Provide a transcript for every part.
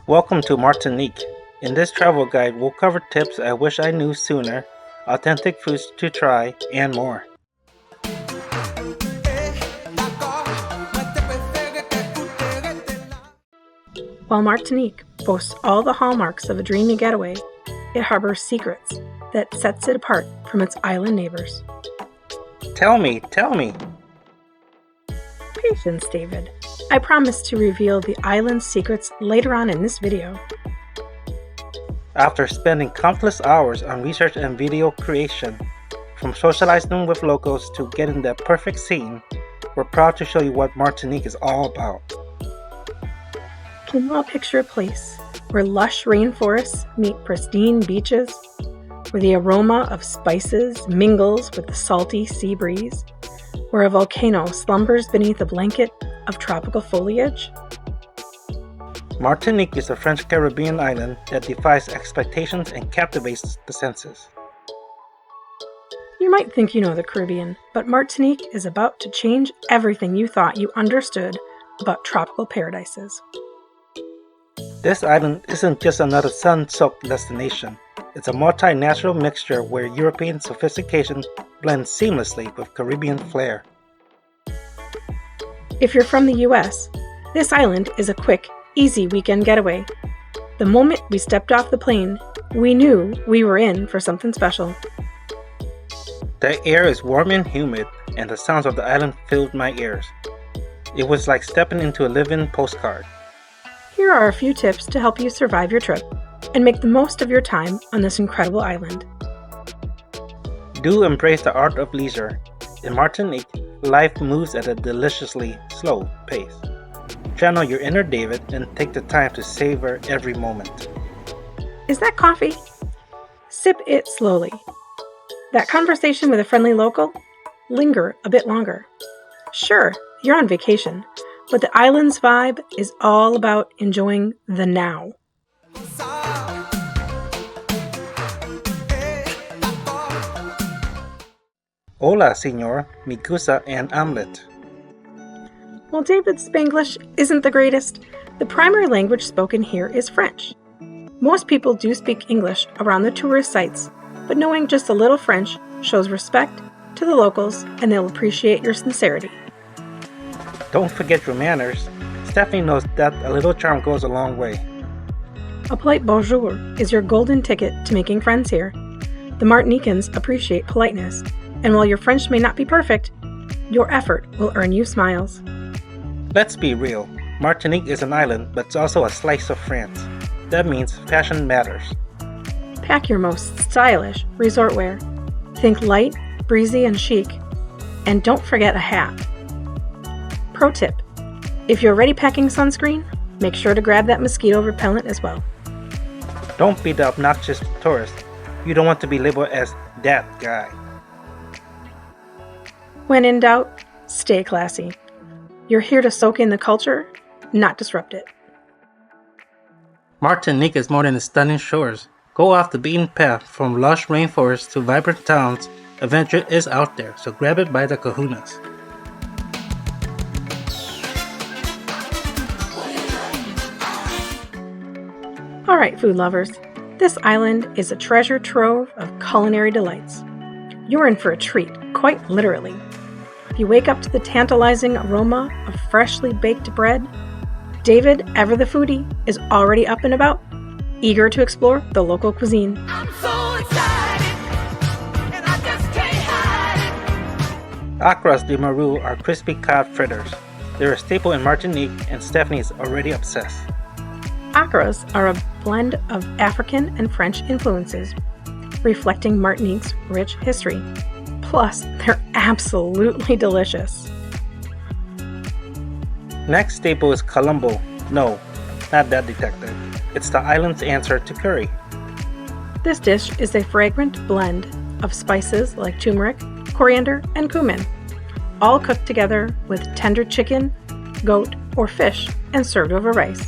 Welcome to Martinique. In this travel guide, we'll cover tips I wish I knew sooner, authentic foods to try, and more. While Martinique boasts all the hallmarks of a dreamy getaway, it harbors secrets that sets it apart from its island neighbors. Tell me! Patience, David. I promise to reveal the island's secrets later on in this video. After spending countless hours on research and video creation, from socializing with locals to getting that perfect scene, we're proud to show you what Martinique is all about. Can you all picture a place where lush rainforests meet pristine beaches, where the aroma of spices mingles with the salty sea breeze, where a volcano slumbers beneath a blanket of tropical foliage? Martinique is a French Caribbean island that defies expectations and captivates the senses. You might think you know the Caribbean, but Martinique is about to change everything you thought you understood about tropical paradises. This island isn't just another sun-soaked destination. It's a multinational mixture where European sophistication blends seamlessly with Caribbean flair. If you're from the US, this island is a quick, easy weekend getaway. The moment we stepped off the plane, we knew we were in for something special. The air is warm and humid, and the sounds of the island filled my ears. It was like stepping into a living postcard. Here are a few tips to help you survive your trip and make the most of your time on this incredible island. Do embrace the art of leisure. In Martinique, life moves at a deliciously slow pace. Channel your inner David and take the time to savor every moment. Is that coffee? Sip it slowly. That conversation with a friendly local? Linger a bit longer. Sure, you're on vacation, but the island's vibe is all about enjoying the now. Hola, señor. Me gusta an omelette. While David's Spanglish isn't the greatest, the primary language spoken here is French. Most people do speak English around the tourist sites, but knowing just a little French shows respect to the locals and they'll appreciate your sincerity. Don't forget your manners. Stephanie knows that a little charm goes a long way. A polite bonjour is your golden ticket to making friends here. The Martinicans appreciate politeness, and while your French may not be perfect, your effort will earn you smiles. Let's be real. Martinique is an island, but it's also a slice of France. That means fashion matters. Pack your most stylish resort wear. Think light, breezy, and chic. And don't forget a hat. Pro tip: if you're already packing sunscreen, make sure to grab that mosquito repellent as well. Don't be the obnoxious tourist. You don't want to be labeled as that guy. When in doubt, stay classy. You're here to soak in the culture, not disrupt it. Martinique is more than the stunning shores. Go off the beaten path from lush rainforests to vibrant towns. Adventure is out there, so grab it by the kahunas. Alright, food lovers, this island is a treasure trove of culinary delights. You're in for a treat, quite literally. If you wake up to the tantalizing aroma of freshly baked bread, David, ever the foodie, is already up and about, eager to explore the local cuisine. I'm so excited, and I just can't hide it. Acras de Maru are crispy cod fritters. They're a staple in Martinique, and Stephanie is already obsessed. Acras are a blend of African and French influences, reflecting Martinique's rich history. Plus, they're absolutely delicious. Next staple is columbo. No, not that detective. It's the island's answer to curry. This dish is a fragrant blend of spices like turmeric, coriander, and cumin, all cooked together with tender chicken, goat, or fish and served over rice.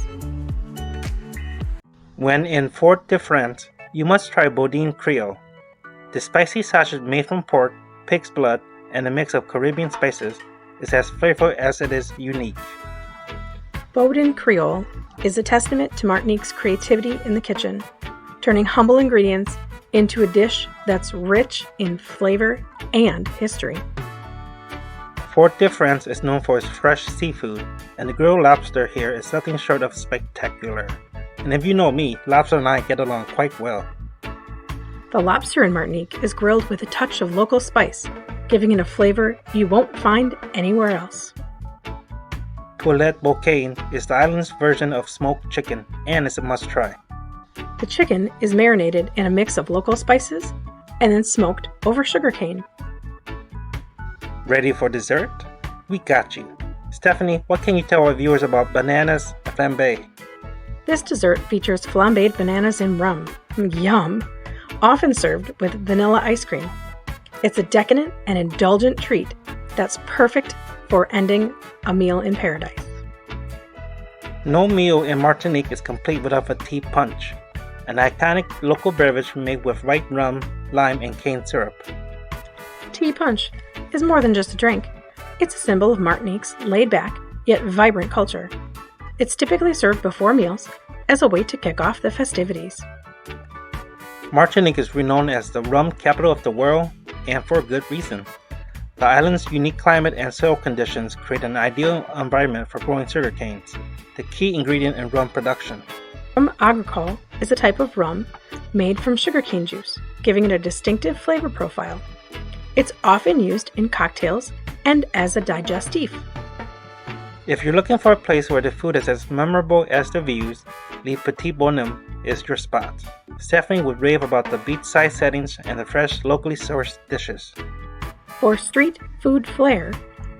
When in Fort-de-France, you must try Boudin Creole. The spicy sausage made from pork, pig's blood, and a mix of Caribbean spices is as flavorful as it is unique. Boudin Creole is a testament to Martinique's creativity in the kitchen, turning humble ingredients into a dish that's rich in flavor and history. Fort de France is known for its fresh seafood, and the grilled lobster here is nothing short of spectacular. And if you know me, lobster and I get along quite well. The lobster in Martinique is grilled with a touch of local spice, giving it a flavor you won't find anywhere else. Poulet bouquet is the island's version of smoked chicken, and it's a must-try. The chicken is marinated in a mix of local spices and then smoked over sugarcane. Ready for dessert? We got you. Stephanie, what can you tell our viewers about bananas flambé? This dessert features flambéed bananas in rum. Yum! Often served with vanilla ice cream. It's a decadent and indulgent treat that's perfect for ending a meal in paradise. No meal in Martinique is complete without a tea punch, an iconic local beverage made with white rum, lime, and cane syrup. Tea punch is more than just a drink. It's a symbol of Martinique's laid-back yet vibrant culture. It's typically served before meals as a way to kick off the festivities. Martinique is renowned as the rum capital of the world, and for good reason. The island's unique climate and soil conditions create an ideal environment for growing sugar canes, the key ingredient in rum production. Rum agricole is a type of rum made from sugarcane juice, giving it a distinctive flavor profile. It's often used in cocktails and as a digestif. If you're looking for a place where the food is as memorable as the views, Le Petit Bonhomme is your spot. Stephanie would rave about the beachside settings and the fresh, locally sourced dishes. For street food flair,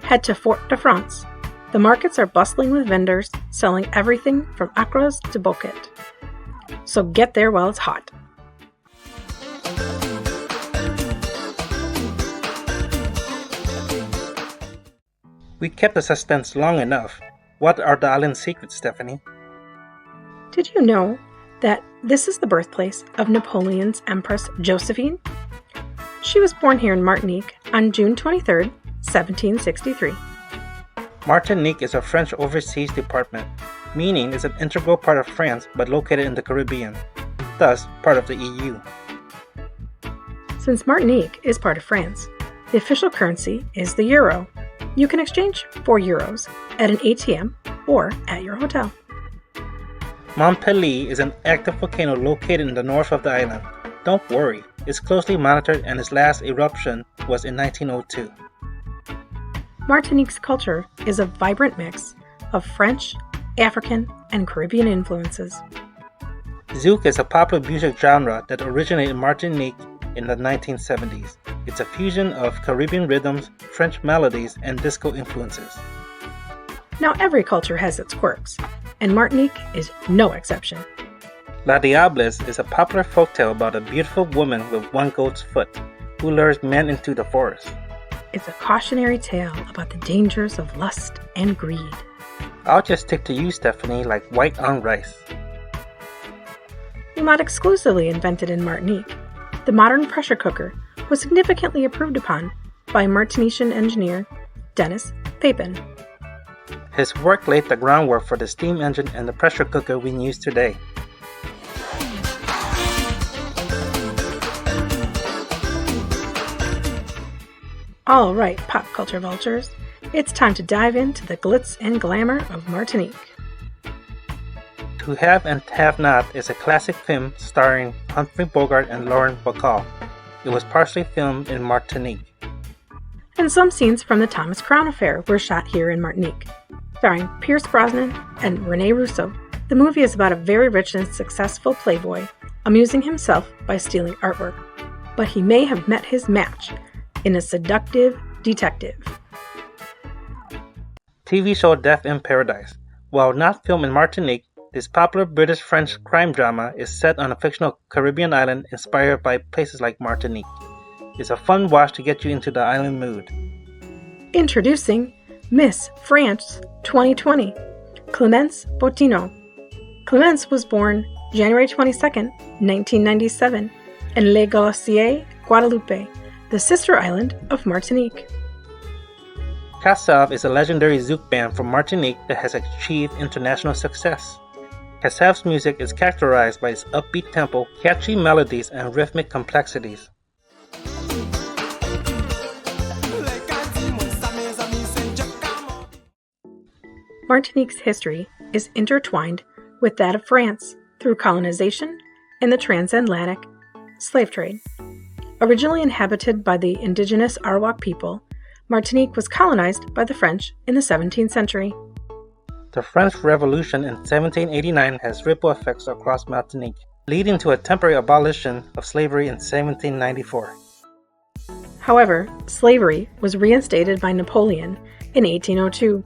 head to Fort de France. The markets are bustling with vendors selling everything from acras to bouquet. So get there while it's hot. We kept the suspense long enough. What are the Alen Secrets, Stephanie? Did you know that this is the birthplace of Napoleon's Empress Josephine? She was born here in Martinique on June 23, 1763. Martinique is a French overseas department, meaning it's an integral part of France but located in the Caribbean, thus part of the EU. Since Martinique is part of France, the official currency is the euro. You can exchange for euros at an ATM or at your hotel. Montpellier is an active volcano located in the north of the island. Don't worry, it's closely monitored and its last eruption was in 1902. Martinique's culture is a vibrant mix of French, African, and Caribbean influences. Zouk is a popular music genre that originated in Martinique in the 1970s. It's a fusion of Caribbean rhythms, French melodies, and disco influences. Now every culture has its quirks, and Martinique is no exception. La Diablesse is a popular folktale about a beautiful woman with one goat's foot who lures men into the forest. It's a cautionary tale about the dangers of lust and greed. I'll just stick to you, Stephanie, like white on rice. Not exclusively invented in Martinique, the modern pressure cooker was significantly improved upon by Martinician engineer Dennis Papin. His work laid the groundwork for the steam engine and the pressure cooker we use today. All right, pop culture vultures, it's time to dive into the glitz and glamour of Martinique. To Have and Have Not is a classic film starring Humphrey Bogart and Lauren Bacall. It was partially filmed in Martinique. And some scenes from the Thomas Crown Affair were shot here in Martinique. Starring Pierce Brosnan and Rene Russo, the movie is about a very rich and successful playboy amusing himself by stealing artwork. But he may have met his match in a seductive detective. TV show Death in Paradise. While not filmed in Martinique, this popular British-French crime drama is set on a fictional Caribbean island inspired by places like Martinique. It's a fun watch to get you into the island mood. Introducing Miss France 2020, Clémence Bottineau. Clémence was born January 22, 1997, in Les Glaciers, Guadeloupe, the sister island of Martinique. Kassav is a legendary zouk band from Martinique that has achieved international success. Cassav's music is characterized by its upbeat tempo, catchy melodies, and rhythmic complexities. Martinique's history is intertwined with that of France through colonization and the transatlantic slave trade. Originally inhabited by the indigenous Arawak people, Martinique was colonized by the French in the 17th century. The French Revolution in 1789 has ripple effects across Martinique, leading to a temporary abolition of slavery in 1794. However, slavery was reinstated by Napoleon in 1802,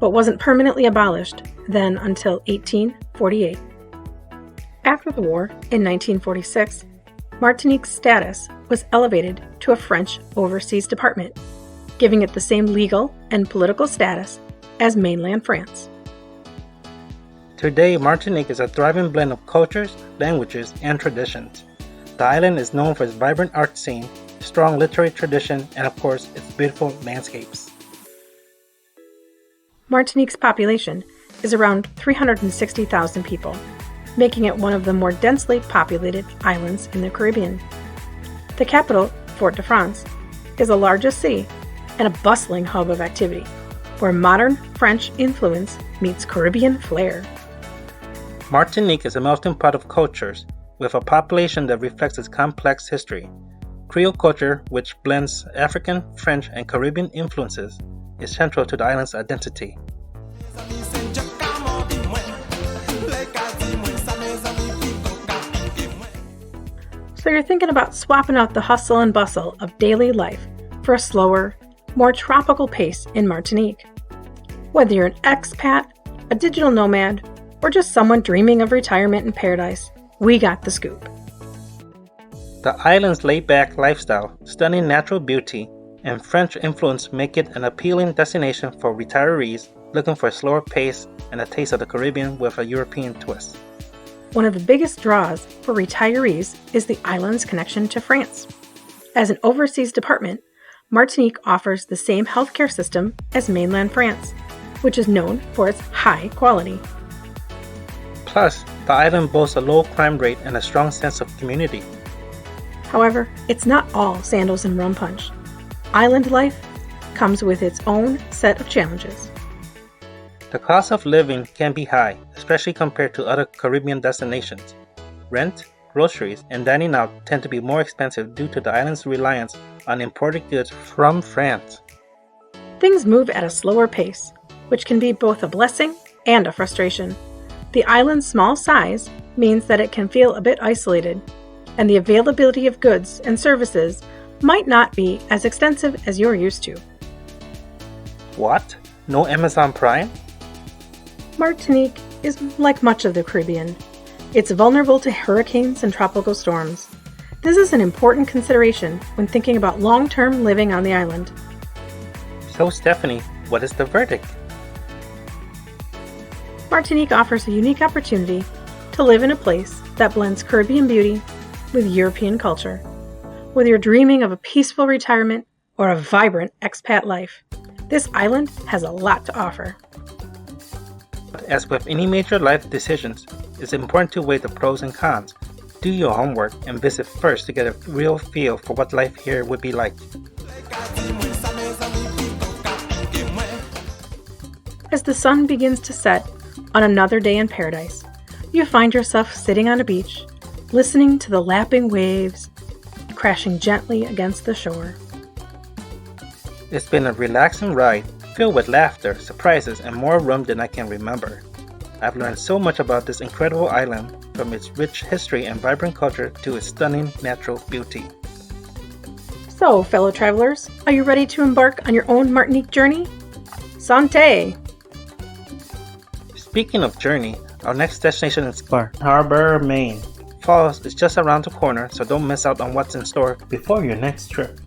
but wasn't permanently abolished then until 1848. After the war, in 1946, Martinique's status was elevated to a French overseas department, giving it the same legal and political status as mainland France. Today, Martinique is a thriving blend of cultures, languages, and traditions. The island is known for its vibrant art scene, strong literary tradition, and of course, its beautiful landscapes. Martinique's population is around 360,000 people, making it one of the more densely populated islands in the Caribbean. The capital, Fort-de-France, is the largest city and a bustling hub of activity, where modern French influence meets Caribbean flair. Martinique is a melting pot of cultures, with a population that reflects its complex history. Creole culture, which blends African, French, and Caribbean influences, is central to the island's identity. So you're thinking about swapping out the hustle and bustle of daily life for a slower, more tropical pace in Martinique. Whether you're an expat, a digital nomad, or just someone dreaming of retirement in paradise, we got the scoop. The island's laid-back lifestyle, stunning natural beauty, and French influence make it an appealing destination for retirees looking for a slower pace and a taste of the Caribbean with a European twist. One of the biggest draws for retirees is the island's connection to France. As an overseas department, Martinique offers the same healthcare system as mainland France, which is known for its high quality. Plus, the island boasts a low crime rate and a strong sense of community. However, it's not all sandals and rum punch. Island life comes with its own set of challenges. The cost of living can be high, especially compared to other Caribbean destinations. Rent, groceries, and dining out tend to be more expensive due to the island's reliance on imported goods from France. Things move at a slower pace, which can be both a blessing and a frustration. The island's small size means that it can feel a bit isolated, and the availability of goods and services might not be as extensive as you're used to. What? No Amazon Prime? Martinique is like much of the Caribbean. It's vulnerable to hurricanes and tropical storms. This is an important consideration when thinking about long-term living on the island. So Stephanie, what is the verdict? Martinique offers a unique opportunity to live in a place that blends Caribbean beauty with European culture. Whether you're dreaming of a peaceful retirement or a vibrant expat life, this island has a lot to offer. As with any major life decisions, it's important to weigh the pros and cons. Do your homework and visit first to get a real feel for what life here would be like. As the sun begins to set on another day in paradise, you find yourself sitting on a beach, listening to the lapping waves crashing gently against the shore. It's been a relaxing ride, filled with laughter, surprises, and more rum than I can remember. I've learned so much about this incredible island, from its rich history and vibrant culture to its stunning natural beauty. So, fellow travelers, are you ready to embark on your own Martinique journey? Santé! Speaking of journey, our next destination is Bar Harbor, Maine. Fall is just around the corner, so don't miss out on what's in store before your next trip.